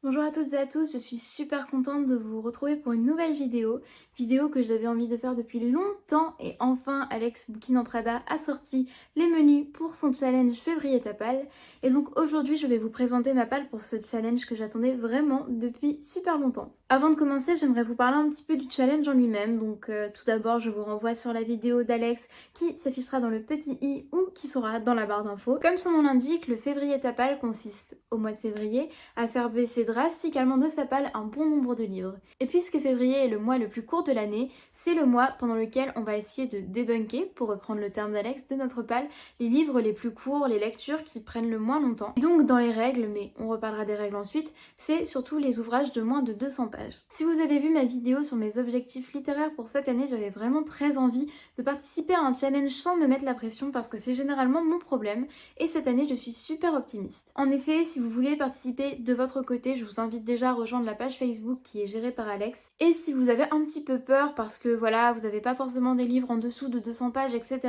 Bonjour à toutes et à tous, je suis super contente de vous retrouver pour une nouvelle vidéo que j'avais envie de faire depuis longtemps et enfin Alex Bouquin en Prada a sorti les menus pour son challenge février tapal et donc aujourd'hui je vais vous présenter ma palle pour ce challenge que j'attendais vraiment depuis super longtemps. Avant de commencer, j'aimerais vous parler un petit peu du challenge en lui-même, donc tout d'abord je vous renvoie sur la vidéo d'Alex qui s'affichera dans le petit i ou qui sera dans la barre d'infos. Comme son nom l'indique, le février tapal consiste au mois de février à faire baisser drastiquement de sa palle un bon nombre de livres. Et puisque février est le mois le plus court de l'année, c'est le mois pendant lequel on va essayer de débunker, pour reprendre le terme d'Alex, de notre palle, les livres les plus courts, les lectures qui prennent le moins longtemps. Et donc dans les règles, mais on reparlera des règles ensuite, c'est surtout les ouvrages de moins de 200 pages. Si vous avez vu ma vidéo sur mes objectifs littéraires pour cette année, j'avais vraiment très envie de participer à un challenge sans me mettre la pression parce que c'est généralement mon problème et cette année je suis super optimiste. En effet, si vous voulez participer de votre côté, je vous invite déjà à rejoindre la page Facebook qui est gérée par Alex. Et si vous avez un petit peu peur parce que voilà, vous n'avez pas forcément des livres en dessous de 200 pages, etc.,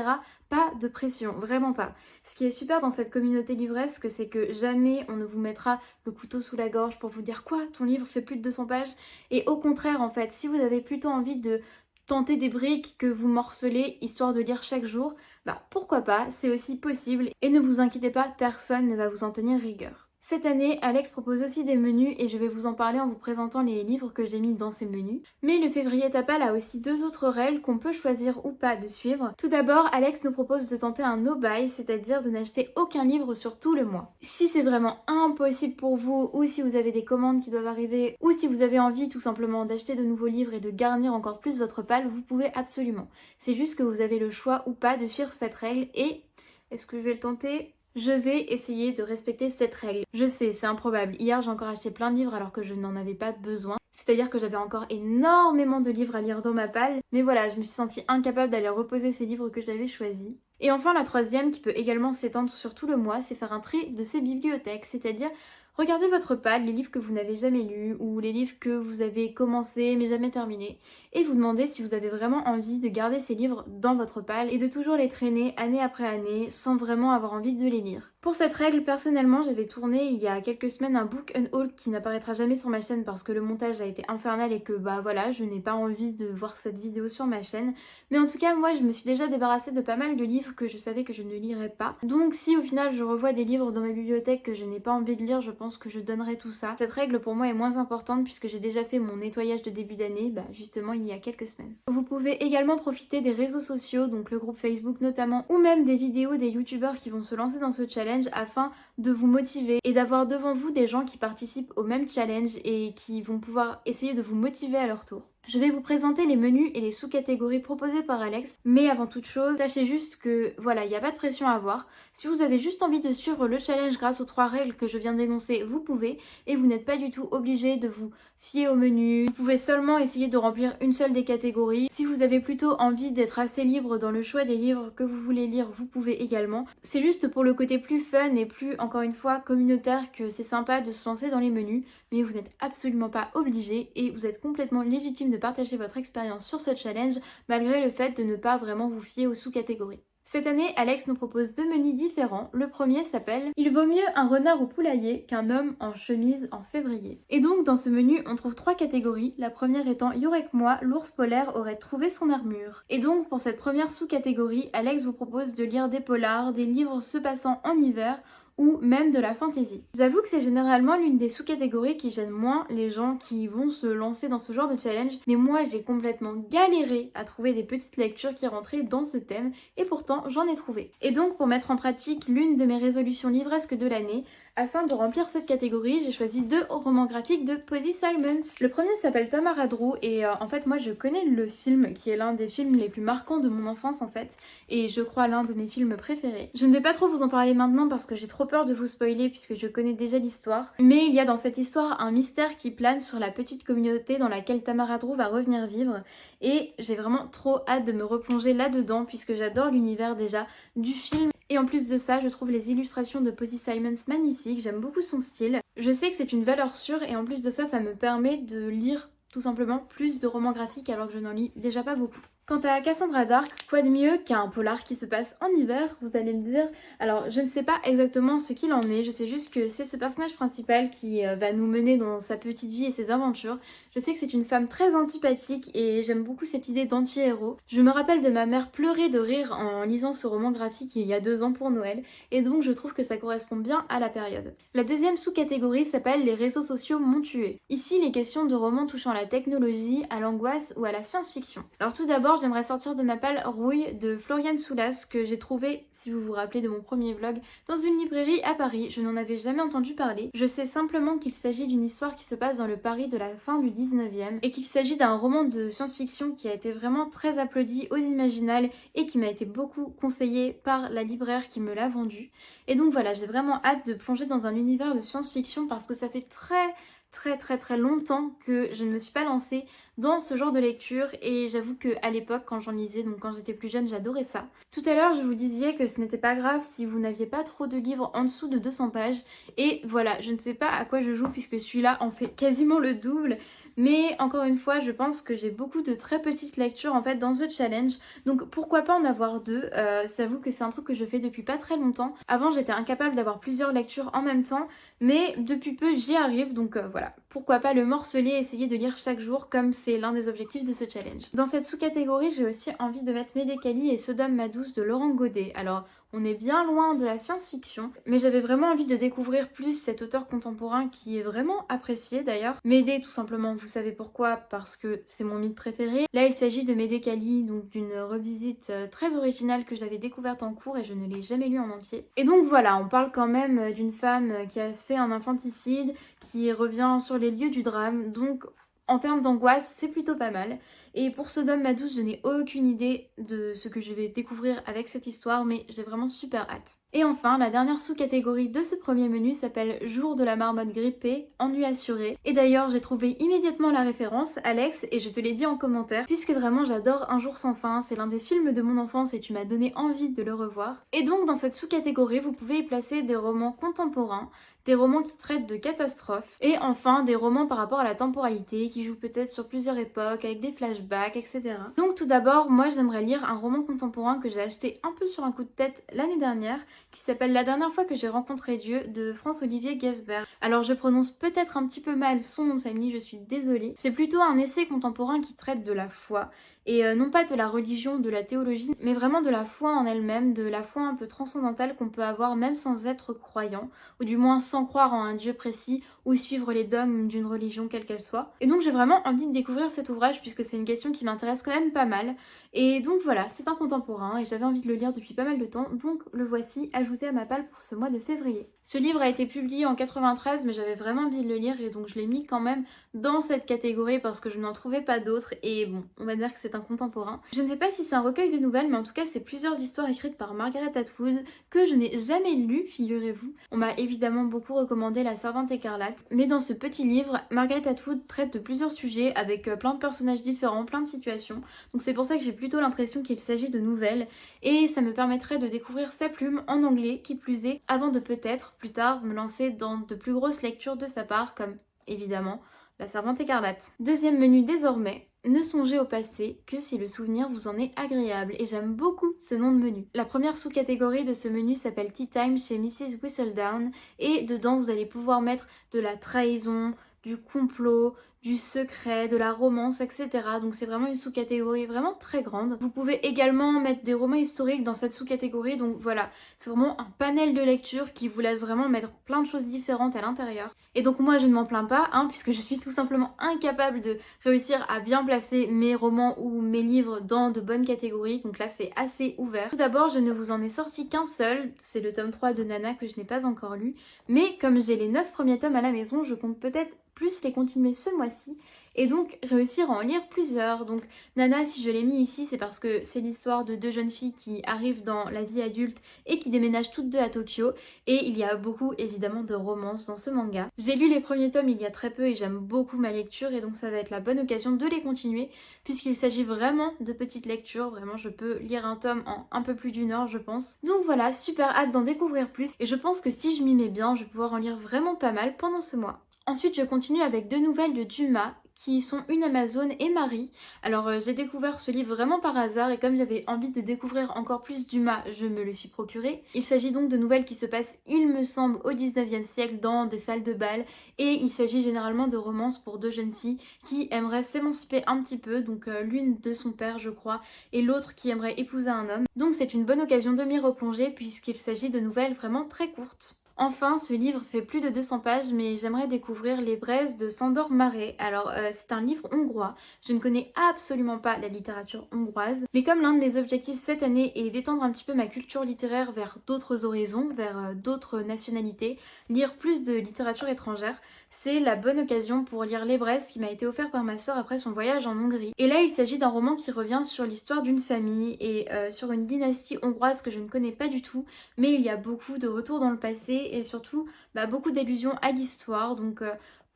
pas de pression, vraiment pas. Ce qui est super dans cette communauté livresque, c'est que jamais on ne vous mettra le couteau sous la gorge pour vous dire quoi, ton livre fait plus de 200 pages. Et au contraire, en fait, si vous avez plutôt envie de tenter des briques que vous morcelez histoire de lire chaque jour, bah pourquoi pas, c'est aussi possible. Et ne vous inquiétez pas, personne ne va vous en tenir rigueur. Cette année, Alex propose aussi des menus et je vais vous en parler en vous présentant les livres que j'ai mis dans ces menus. Mais le février tapal a aussi deux autres règles qu'on peut choisir ou pas de suivre. Tout d'abord, Alex nous propose de tenter un no-buy, c'est-à-dire de n'acheter aucun livre sur tout le mois. Si c'est vraiment impossible pour vous, ou si vous avez des commandes qui doivent arriver, ou si vous avez envie tout simplement d'acheter de nouveaux livres et de garnir encore plus votre palle, vous pouvez absolument. C'est juste que vous avez le choix ou pas de suivre cette règle et... est-ce que je vais le tenter ? Je vais essayer de respecter cette règle. Je sais, c'est improbable. Hier, j'ai encore acheté plein de livres alors que je n'en avais pas besoin. C'est-à-dire que j'avais encore énormément de livres à lire dans ma palle. Mais voilà, je me suis sentie incapable d'aller reposer ces livres que j'avais choisis. Et enfin, la troisième, qui peut également s'étendre sur tout le mois, c'est faire un tri de ces bibliothèques. C'est-à-dire regardez votre palle, les livres que vous n'avez jamais lus ou les livres que vous avez commencé mais jamais terminés et vous demandez si vous avez vraiment envie de garder ces livres dans votre palle et de toujours les traîner année après année sans vraiment avoir envie de les lire. Pour cette règle, personnellement, j'avais tourné il y a quelques semaines un book unhaul qui n'apparaîtra jamais sur ma chaîne parce que le montage a été infernal et que bah voilà, je n'ai pas envie de voir cette vidéo sur ma chaîne. Mais en tout cas, moi je me suis déjà débarrassée de pas mal de livres que je savais que je ne lirais pas. Donc si au final je revois des livres dans ma bibliothèque que je n'ai pas envie de lire, je pense que je donnerai tout ça. Cette règle pour moi est moins importante puisque j'ai déjà fait mon nettoyage de début d'année, justement il y a quelques semaines. Vous pouvez également profiter des réseaux sociaux, donc le groupe Facebook notamment, ou même des vidéos des youtubeurs qui vont se lancer dans ce challenge afin de vous motiver et d'avoir devant vous des gens qui participent au même challenge et qui vont pouvoir essayer de vous motiver à leur tour. Je vais vous présenter les menus et les sous-catégories proposées par Alex, mais avant toute chose, sachez juste que voilà, il n'y a pas de pression à avoir. Si vous avez juste envie de suivre le challenge grâce aux 3 règles que je viens d'énoncer, vous pouvez, et vous n'êtes pas du tout obligé de vous fier au menu. Vous pouvez seulement essayer de remplir une seule des catégories. Si vous avez plutôt envie d'être assez libre dans le choix des livres que vous voulez lire, vous pouvez également. C'est juste pour le côté plus fun et plus, encore une fois, communautaire que c'est sympa de se lancer dans les menus, mais vous n'êtes absolument pas obligé et vous êtes complètement légitime de partager votre expérience sur ce challenge malgré le fait de ne pas vraiment vous fier aux sous-catégories. Cette année, Alex nous propose 2 menus différents. Le premier s'appelle « Il vaut mieux un renard au poulailler qu'un homme en chemise en février ». Et donc dans ce menu, on trouve 3 catégories. La première étant « Yorek moi, l'ours polaire aurait trouvé son armure ». Et donc pour cette première sous-catégorie, Alex vous propose de lire des polars, des livres se passant en hiver ou même de la fantasy. J'avoue que c'est généralement l'une des sous-catégories qui gêne moins les gens qui vont se lancer dans ce genre de challenge, mais moi j'ai complètement galéré à trouver des petites lectures qui rentraient dans ce thème, et pourtant j'en ai trouvé. Et donc pour mettre en pratique l'une de mes résolutions livresques de l'année, afin de remplir cette catégorie, j'ai choisi 2 romans graphiques de Posy Simons. Le premier s'appelle Tamara Drew et en fait moi je connais le film qui est l'un des films les plus marquants de mon enfance en fait et je crois l'un de mes films préférés. Je ne vais pas trop vous en parler maintenant parce que j'ai trop peur de vous spoiler puisque je connais déjà l'histoire, mais il y a dans cette histoire un mystère qui plane sur la petite communauté dans laquelle Tamara Drew va revenir vivre et j'ai vraiment trop hâte de me replonger là-dedans puisque j'adore l'univers déjà du film. Et en plus de ça, je trouve les illustrations de Posy Simons magnifiques, j'aime beaucoup son style. Je sais que c'est une valeur sûre et en plus de ça, ça me permet de lire tout simplement plus de romans graphiques alors que je n'en lis déjà pas beaucoup. Quant à Cassandra Dark, quoi de mieux qu'un polar qui se passe en hiver, vous allez me dire. Alors, je ne sais pas exactement ce qu'il en est, je sais juste que c'est ce personnage principal qui va nous mener dans sa petite vie et ses aventures. Je sais que c'est une femme très antipathique et j'aime beaucoup cette idée d'anti-héros. Je me rappelle de ma mère pleurer de rire en lisant ce roman graphique il y a 2 ans pour Noël, et donc je trouve que ça correspond bien à la période. La deuxième sous-catégorie s'appelle les réseaux sociaux m'ont tué. Ici, il est question de romans touchant à la technologie, à l'angoisse ou à la science-fiction. Alors tout d'abord, j'aimerais sortir de ma palle Rouille de Floriane Soulas que j'ai trouvé, si vous vous rappelez de mon premier vlog, dans une librairie à Paris. Je n'en avais jamais entendu parler. Je sais simplement qu'il s'agit d'une histoire qui se passe dans le Paris de la fin du 19e et qu'il s'agit d'un roman de science-fiction qui a été vraiment très applaudi aux Imaginales et qui m'a été beaucoup conseillé par la libraire qui me l'a vendu. Et donc voilà, j'ai vraiment hâte de plonger dans un univers de science-fiction parce que ça fait très longtemps que je ne me suis pas lancée dans ce genre de lecture et j'avoue qu'à l'époque quand j'en lisais, donc quand j'étais plus jeune, j'adorais ça. Tout à l'heure je vous disais que ce n'était pas grave si vous n'aviez pas trop de livres en dessous de 200 pages et voilà, je ne sais pas à quoi je joue puisque celui-là en fait quasiment le double. Mais encore une fois, je pense que j'ai beaucoup de très petites lectures en fait dans ce challenge. Donc pourquoi pas en avoir 2. J'avoue que c'est un truc que je fais depuis pas très longtemps. Avant j'étais incapable d'avoir plusieurs lectures en même temps. Mais depuis peu j'y arrive. Donc voilà. Pourquoi pas le morceler et essayer de lire chaque jour comme c'est l'un des objectifs de ce challenge. Dans cette sous-catégorie, j'ai aussi envie de mettre Médécali et Sodome ma douce de Laurent Godet. Alors on est bien loin de la science-fiction, mais j'avais vraiment envie de découvrir plus cet auteur contemporain qui est vraiment apprécié d'ailleurs. Médé tout simplement, vous savez pourquoi, parce que c'est mon mythe préféré. Là il s'agit de Médécali, donc d'une revisite très originale que j'avais découverte en cours et je ne l'ai jamais lue en entier. Et donc voilà, on parle quand même d'une femme qui a fait un infanticide, qui revient sur les lieux du drame, donc en termes d'angoisse, c'est plutôt pas mal. Et pour Sodome ma douce, je n'ai aucune idée de ce que je vais découvrir avec cette histoire, mais j'ai vraiment super hâte. Et enfin, la dernière sous-catégorie de ce premier menu s'appelle Jour de la marmotte grippée, ennui assuré. Et d'ailleurs, j'ai trouvé immédiatement la référence, Alex, et je te l'ai dit en commentaire, puisque vraiment j'adore Un jour sans fin, c'est l'un des films de mon enfance et tu m'as donné envie de le revoir. Et donc dans cette sous-catégorie, vous pouvez y placer des romans contemporains, des romans qui traitent de catastrophes, et enfin des romans par rapport à la temporalité, qui jouent peut-être sur plusieurs époques, avec des flashbacks, etc. Donc tout d'abord, moi j'aimerais lire un roman contemporain que j'ai acheté un peu sur un coup de tête l'année dernière, qui s'appelle La dernière fois que j'ai rencontré Dieu, de Franz-Olivier Gesbert. Alors je prononce peut-être un petit peu mal son nom de famille, je suis désolée. C'est plutôt un essai contemporain qui traite de la foi, et non pas de la religion, de la théologie, mais vraiment de la foi en elle-même, de la foi un peu transcendantale qu'on peut avoir même sans être croyant, ou du moins sans croire en un Dieu précis, ou suivre les dogmes d'une religion quelle qu'elle soit. Et donc j'ai vraiment envie de découvrir cet ouvrage puisque c'est une question qui m'intéresse quand même pas mal. Et donc voilà, c'est un contemporain et j'avais envie de le lire depuis pas mal de temps, donc le voici ajouté à ma palle pour ce mois de février. Ce livre a été publié en 93 mais j'avais vraiment envie de le lire et donc je l'ai mis quand même dans cette catégorie parce que je n'en trouvais pas d'autres et bon, on va dire que c'est un contemporain. Je ne sais pas si c'est un recueil de nouvelles mais en tout cas c'est plusieurs histoires écrites par Margaret Atwood que je n'ai jamais lu, figurez-vous. On m'a évidemment beaucoup recommandé La Servante écarlate, mais dans ce petit livre, Margaret Atwood traite de plusieurs sujets avec plein de personnages différents, plein de situations, donc c'est pour ça que j'ai plutôt l'impression qu'il s'agit de nouvelles et ça me permettrait de découvrir sa plume en anglais qui plus est, avant de peut-être plus tard me lancer dans de plus grosses lectures de sa part comme évidemment La Servante écarlate. Deuxième menu désormais, ne songez au passé que si le souvenir vous en est agréable et j'aime beaucoup ce nom de menu. La première sous-catégorie de ce menu s'appelle Tea Time chez Mrs. Whistledown et dedans vous allez pouvoir mettre de la trahison, du complot, du secret, de la romance, etc. Donc c'est vraiment une sous-catégorie vraiment très grande. Vous pouvez également mettre des romans historiques dans cette sous-catégorie, donc voilà, c'est vraiment un panel de lecture qui vous laisse vraiment mettre plein de choses différentes à l'intérieur. Et donc moi je ne m'en plains pas, puisque je suis tout simplement incapable de réussir à bien placer mes romans ou mes livres dans de bonnes catégories, donc là c'est assez ouvert. Tout d'abord je ne vous en ai sorti qu'un seul, c'est le tome 3 de Nana que je n'ai pas encore lu, mais comme j'ai les 9 premiers tomes à la maison, je compte peut-être plus les continuer ce mois-ci et donc réussir à en lire plusieurs. Donc Nana, si je l'ai mis ici, c'est parce que c'est l'histoire de 2 jeunes filles qui arrivent dans la vie adulte et qui déménagent toutes 2 à Tokyo et il y a beaucoup évidemment de romance dans ce manga. J'ai lu les premiers tomes il y a très peu et j'aime beaucoup ma lecture et donc ça va être la bonne occasion de les continuer puisqu'il s'agit vraiment de petites lectures, vraiment je peux lire un tome en un peu plus d'1 heure je pense. Donc voilà, super hâte d'en découvrir plus et je pense que si je m'y mets bien, je vais pouvoir en lire vraiment pas mal pendant ce mois. Ensuite, je continue avec 2 nouvelles de Dumas qui sont une Amazone et Marie. Alors j'ai découvert ce livre vraiment par hasard et comme j'avais envie de découvrir encore plus Dumas, je me le suis procuré. Il s'agit donc de nouvelles qui se passent, il me semble, au 19e siècle dans des salles de bal et il s'agit généralement de romances pour deux jeunes filles qui aimeraient s'émanciper un petit peu, donc l'une de son père je crois et l'autre qui aimerait épouser un homme. Donc c'est une bonne occasion de m'y replonger puisqu'il s'agit de nouvelles vraiment très courtes. Enfin, ce livre fait plus de 200 pages, mais j'aimerais découvrir Les Braises de Sándor Márai. Alors, c'est un livre hongrois. Je ne connais absolument pas la littérature hongroise, mais comme l'un de mes objectifs cette année est d'étendre un petit peu ma culture littéraire vers d'autres horizons, vers d'autres nationalités, lire plus de littérature étrangère, c'est la bonne occasion pour lire Les Braises qui m'a été offert par ma sœur après son voyage en Hongrie. Et là, il s'agit d'un roman qui revient sur l'histoire d'une famille et sur une dynastie hongroise que je ne connais pas du tout, mais il y a beaucoup de retours dans le passé et surtout beaucoup d'allusions à l'histoire. Donc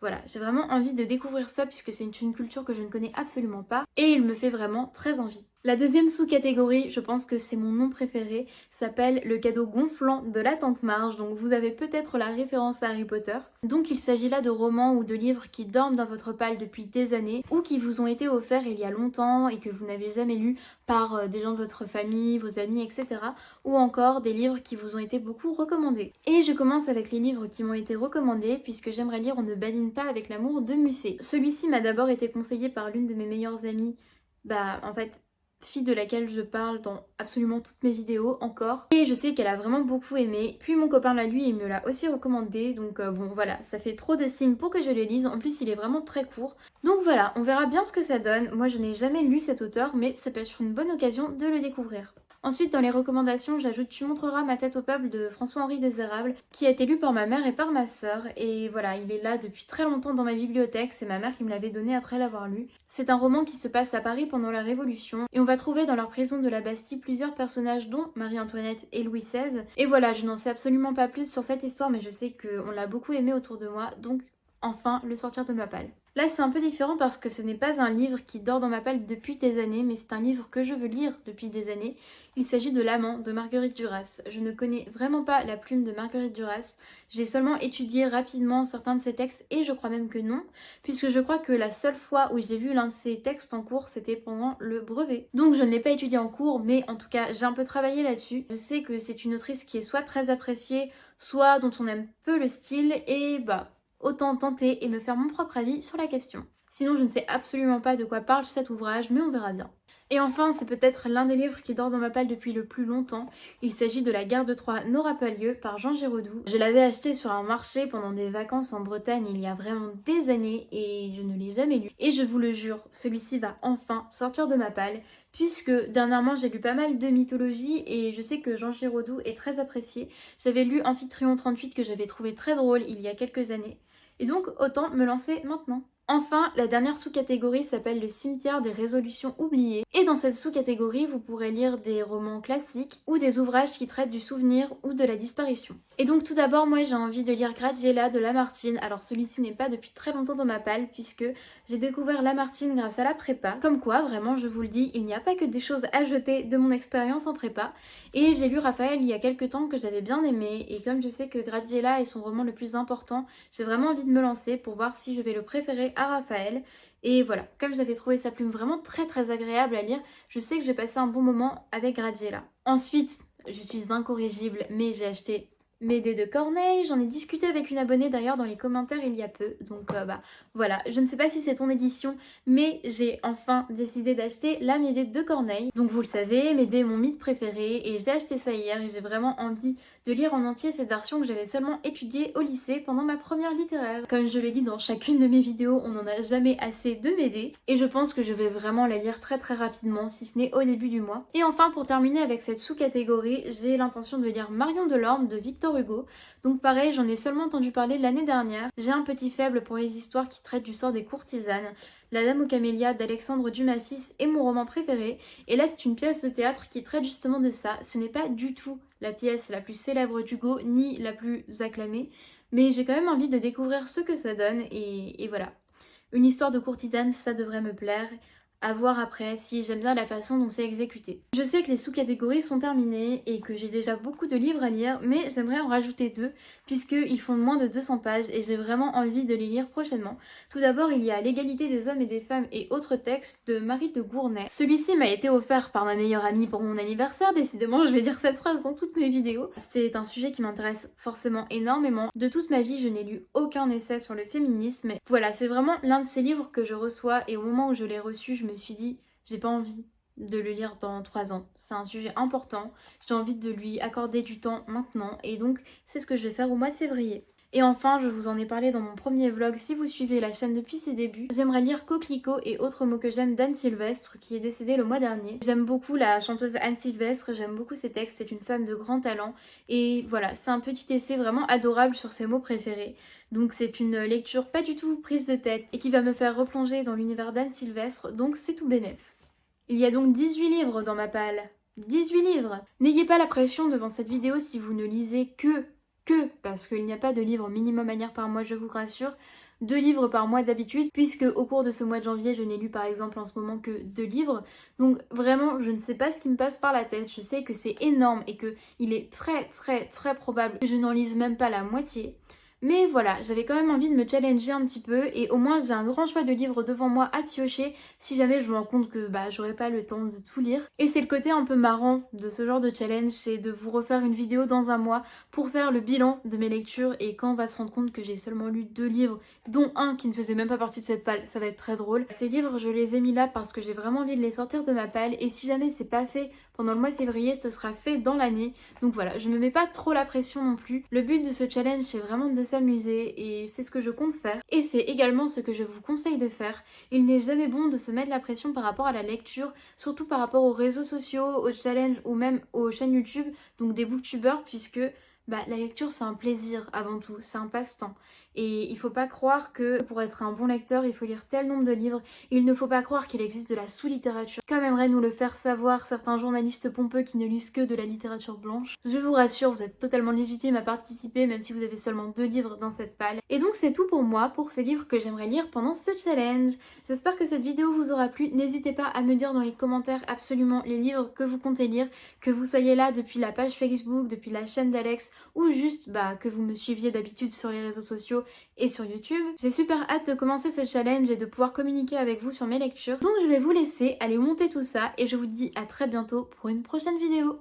voilà, j'ai vraiment envie de découvrir ça puisque c'est une culture que je ne connais absolument pas et il me fait vraiment très envie. La deuxième sous-catégorie, je pense que c'est mon nom préféré, s'appelle Le cadeau gonflant de la tante Marge. Donc vous avez peut-être la référence à Harry Potter. Donc il s'agit là de romans ou de livres qui dorment dans votre palle depuis des années ou qui vous ont été offerts il y a longtemps et que vous n'avez jamais lus par des gens de votre famille, vos amis, etc. Ou encore des livres qui vous ont été beaucoup recommandés. Et je commence avec les livres qui m'ont été recommandés puisque j'aimerais lire On ne badine pas avec l'amour de Musset. Celui-ci m'a d'abord été conseillé par l'une de mes meilleures amies, en fait fille de laquelle je parle dans absolument toutes mes vidéos encore. Et je sais qu'elle a vraiment beaucoup aimé. Puis mon copain là lui il me l'a aussi recommandé. Donc bon voilà, ça fait trop de signes pour que je le lise. En plus il est vraiment très court. Donc voilà, on verra bien ce que ça donne. Moi je n'ai jamais lu cet auteur mais ça peut être une bonne occasion de le découvrir. Ensuite, dans les recommandations, j'ajoute Tu montreras ma tête au peuple de François-Henri Désérable, qui a été lu par ma mère et par ma sœur. Et voilà, il est là depuis très longtemps dans ma bibliothèque, c'est ma mère qui me l'avait donné après l'avoir lu. C'est un roman qui se passe à Paris pendant la Révolution, et on va trouver dans leur prison de la Bastille plusieurs personnages dont Marie-Antoinette et Louis XVI. Et voilà, je n'en sais absolument pas plus sur cette histoire, mais je sais qu'on l'a beaucoup aimé autour de moi, donc enfin le sortir de ma palle. Là c'est un peu différent parce que ce n'est pas un livre qui dort dans ma palle depuis des années, mais c'est un livre que je veux lire depuis des années. Il s'agit de L'Amant de Marguerite Duras. Je ne connais vraiment pas la plume de Marguerite Duras. J'ai seulement étudié rapidement certains de ses textes et je crois même que non, puisque je crois que la seule fois où j'ai vu l'un de ses textes en cours, c'était pendant le brevet. Donc je ne l'ai pas étudié en cours, mais en tout cas j'ai un peu travaillé là-dessus. Je sais que c'est une autrice qui est soit très appréciée, soit dont on aime peu le style et autant tenter et me faire mon propre avis sur la question. Sinon, je ne sais absolument pas de quoi parle cet ouvrage, mais on verra bien. Et enfin, c'est peut-être l'un des livres qui dort dans ma palle depuis le plus longtemps. Il s'agit de La guerre de Troie n'aura pas lieu par Jean Giraudoux. Je l'avais acheté sur un marché pendant des vacances en Bretagne il y a vraiment des années et je ne l'ai jamais lu. Et je vous le jure, celui-ci va enfin sortir de ma palle puisque dernièrement j'ai lu pas mal de mythologie et je sais que Jean Giraudoux est très apprécié. J'avais lu Amphitryon 38 que j'avais trouvé très drôle il y a quelques années. Et donc autant me lancer maintenant. Enfin, la dernière sous-catégorie s'appelle Le cimetière des résolutions oubliées. Et dans cette sous-catégorie, vous pourrez lire des romans classiques ou des ouvrages qui traitent du souvenir ou de la disparition. Et donc tout d'abord, moi j'ai envie de lire Graziella de Lamartine. Alors celui-ci n'est pas depuis très longtemps dans ma palle puisque j'ai découvert Lamartine grâce à la prépa. Comme quoi, vraiment, je vous le dis, il n'y a pas que des choses à jeter de mon expérience en prépa. Et j'ai lu Raphaël il y a quelques temps que j'avais bien aimé. Et comme je sais que Graziella est son roman le plus important, j'ai vraiment envie de me lancer pour voir si je vais le préférer à Raphaël. Et voilà, comme j'avais trouvé sa plume vraiment très agréable à lire, je sais que je vais passer un bon moment avec Graziella. Ensuite, je suis incorrigible, mais j'ai acheté Médée de Corneille, j'en ai discuté avec une abonnée d'ailleurs dans les commentaires il y a peu, donc voilà, je ne sais pas si c'est ton édition, mais j'ai enfin décidé d'acheter la Médée de Corneille. Donc vous le savez, Médée est mon mythe préféré et j'ai acheté ça hier et j'ai vraiment envie de lire en entier cette version que j'avais seulement étudiée au lycée pendant ma première littéraire. Comme je l'ai dit dans chacune de mes vidéos, on n'en a jamais assez de Médée et je pense que je vais vraiment la lire très rapidement, si ce n'est au début du mois. Et enfin, pour terminer avec cette sous-catégorie, j'ai l'intention de lire Marion Delorme de Victor Hugo. Donc pareil, j'en ai seulement entendu parler l'année dernière. J'ai un petit faible pour les histoires qui traitent du sort des courtisanes. La Dame aux camélias d'Alexandre Dumas fils est mon roman préféré. Et là, c'est une pièce de théâtre qui traite justement de ça. Ce n'est pas du tout la pièce la plus célèbre d'Hugo, ni la plus acclamée. Mais j'ai quand même envie de découvrir ce que ça donne. Et voilà. Une histoire de courtisane, ça devrait me plaire. À voir après si j'aime bien la façon dont c'est exécuté. Je sais que les sous-catégories sont terminées et que j'ai déjà beaucoup de livres à lire, mais j'aimerais en rajouter deux puisqu'ils font moins de 200 pages et j'ai vraiment envie de les lire prochainement. Tout d'abord, il y a L'égalité des hommes et des femmes et autres textes de Marie de Gournay. Celui-ci m'a été offert par ma meilleure amie pour mon anniversaire, décidément je vais dire cette phrase dans toutes mes vidéos. C'est un sujet qui m'intéresse forcément énormément. De toute ma vie, je n'ai lu aucun essai sur le féminisme. Mais voilà, c'est vraiment l'un de ces livres que je reçois et au moment où je l'ai reçu, je me suis dit, j'ai pas envie de le lire dans 3 ans. C'est un sujet important, j'ai envie de lui accorder du temps maintenant et donc c'est ce que je vais faire au mois de février. Et enfin, je vous en ai parlé dans mon premier vlog, si vous suivez la chaîne depuis ses débuts, j'aimerais lire Coquelicot et autres mots que j'aime d'Anne Sylvestre, qui est décédée le mois dernier. J'aime beaucoup la chanteuse Anne Sylvestre, j'aime beaucoup ses textes, c'est une femme de grand talent. Et voilà, c'est un petit essai vraiment adorable sur ses mots préférés. Donc c'est une lecture pas du tout prise de tête et qui va me faire replonger dans l'univers d'Anne Sylvestre, donc c'est tout bénef. Il y a donc 18 livres dans ma palle. 18 livres! N'ayez pas la pression devant cette vidéo si vous ne lisez que, parce qu'il n'y a pas de livre minimum à lire par mois, je vous rassure, 2 livres par mois d'habitude, puisque au cours de ce mois de janvier, je n'ai lu par exemple en ce moment que 2 livres. Donc vraiment, je ne sais pas ce qui me passe par la tête. Je sais que c'est énorme et qu'il est très probable que je n'en lise même pas la moitié. Mais voilà, j'avais quand même envie de me challenger un petit peu et au moins j'ai un grand choix de livres devant moi à piocher si jamais je me rends compte que j'aurai pas le temps de tout lire. Et c'est le côté un peu marrant de ce genre de challenge, c'est de vous refaire une vidéo dans un mois pour faire le bilan de mes lectures et quand on va se rendre compte que j'ai seulement lu 2 livres, dont un qui ne faisait même pas partie de cette palle, ça va être très drôle. Ces livres, je les ai mis là parce que j'ai vraiment envie de les sortir de ma palle et si jamais c'est pas fait pendant le mois de février, ce sera fait dans l'année. Donc voilà, je me mets pas trop la pression non plus. Le but de ce challenge, c'est vraiment de s'amuser et c'est ce que je compte faire. Et c'est également ce que je vous conseille de faire. Il n'est jamais bon de se mettre la pression par rapport à la lecture, surtout par rapport aux réseaux sociaux, aux challenges ou même aux chaînes YouTube, donc des booktubeurs, puisque la lecture c'est un plaisir avant tout, c'est un passe-temps. Et il faut pas croire que pour être un bon lecteur, il faut lire tel nombre de livres. Il ne faut pas croire qu'il existe de la sous-littérature, comme aimeraient nous le faire savoir certains journalistes pompeux qui ne lisent que de la littérature blanche. Je vous rassure, vous êtes totalement légitime à participer, même si vous avez seulement 2 livres dans cette palle. Et donc c'est tout pour moi, pour ces livres que j'aimerais lire pendant ce challenge. J'espère que cette vidéo vous aura plu. N'hésitez pas à me dire dans les commentaires absolument les livres que vous comptez lire, que vous soyez là depuis la page Facebook, depuis la chaîne d'Alex, ou juste que vous me suiviez d'habitude sur les réseaux sociaux et sur YouTube. J'ai super hâte de commencer ce challenge et de pouvoir communiquer avec vous sur mes lectures. Donc je vais vous laisser aller monter tout ça et je vous dis à très bientôt pour une prochaine vidéo.